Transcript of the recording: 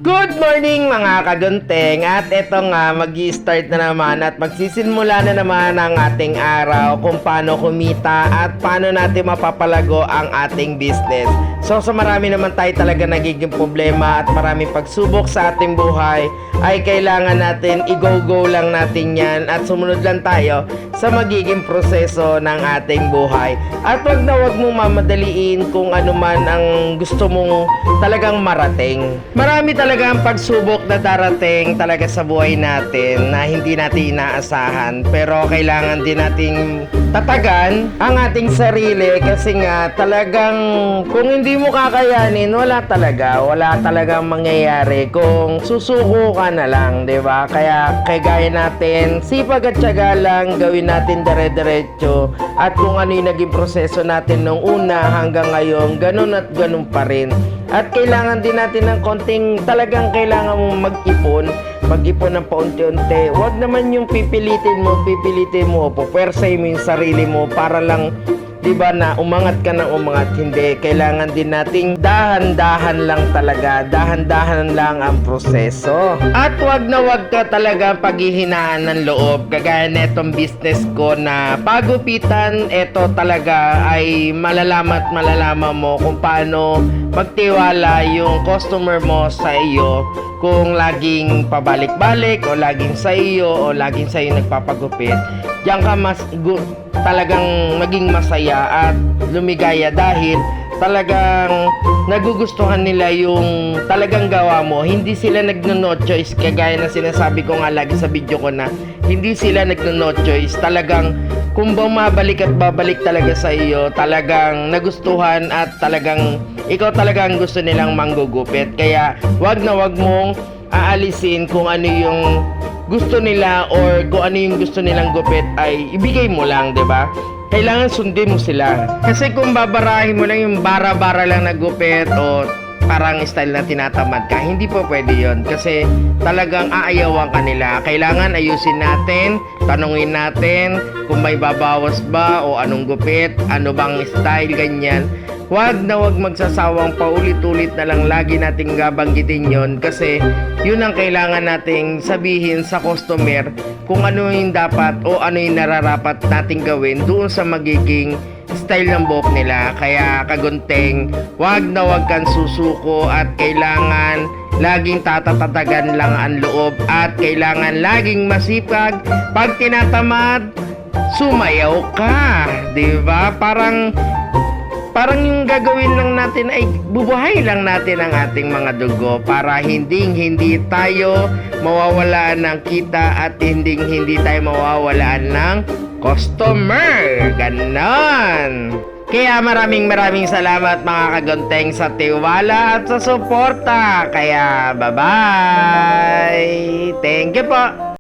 Good morning mga kagunteng, at eto nga mag-i-start na naman at magsisimula na naman ang ating araw kung paano kumita at paano natin mapapalago ang ating business. So sa marami naman tayo talaga nagiging problema at maraming pagsubok sa ating buhay, ay kailangan natin i-go-go lang natin yan at sumunod lang tayo sa magiging proseso ng ating buhay. At wag mong mamadaliin kung ano man ang gusto mong talagang marating. Marami talaga ang pagsubok na darating talaga sa buhay natin na hindi natin inaasahan, pero kailangan din nating tatagan ang ating sarili kasi nga talagang kung hindi mo kakayanin, wala talagang mangyayari kung susuko ka na lang, 'di ba? Kaya gaya natin, sipag at tiyaga lang, gawin natin dire-diretso, at kung ano yung naging proseso natin nung una hanggang ngayon, ganun at ganun pa rin. At kailangan din natin ng konting, talagang kailangan mong mag-ipon ng paunti-unti. Huwag naman yung pipilitin mo, pupersay mo yung sarili mo para lang, di ba, na umangat ka ng umangat. Hindi, kailangan din nating dahan-dahan lang talaga, dahan-dahan lang ang proseso. At wag ka talaga paghihinaan ng loob, kagaya netong business ko na pagupitan. Eto talaga ay malalaman mo kung paano magtiwala yung customer mo sa iyo, kung laging pabalik-balik o laging sa iyo o laging sa iyo nagpapagupit. Diyan ka talagang maging masaya at lumigaya dahil talagang nagugustuhan nila yung talagang gawa mo. Hindi sila nagno-no choice, kagaya na sinasabi ko nga lagi sa video ko na hindi sila nagno-no choice. Talagang kung bumabalik at babalik talaga sa iyo, talagang nagustuhan at talagang ikaw talaga ang gusto nilang manggugupit. Kaya wag mong aalisin kung ano yung gusto nila or kung ano yung gusto nilang gupit, ay ibigay mo lang, 'di ba? Kailangan sundin mo sila. Kasi kung babarahin mo lang yung bara-bara lang na gupit o parang style na tinatamad ka, hindi po pwede yon, kasi talagang aayawan ka nila. Kailangan ayusin natin, tanungin natin kung may babawas ba o anong gupit, ano bang style, ganyan. Wag magsasawang paulit-ulit na lang lagi nating gabanggitin yon, kasi yun ang kailangan nating sabihin sa customer kung ano yung dapat o ano yung nararapat nating gawin doon sa magiging style ng buhok nila. Kaya kagunteng, wag kang susuko at kailangan laging tatatatagan lang ang loob at kailangan laging masipag. Pag tinatamad, sumayaw ka, 'di ba? Parang yung gagawin lang natin ay bubuhay lang natin ang ating mga dugo para hindi tayo mawawalaan ng kita at hindi tayo mawawalaan ng customer. Ganon. Kaya maraming salamat mga kagunteng sa tiwala at sa suporta. Kaya bye-bye. Thank you po.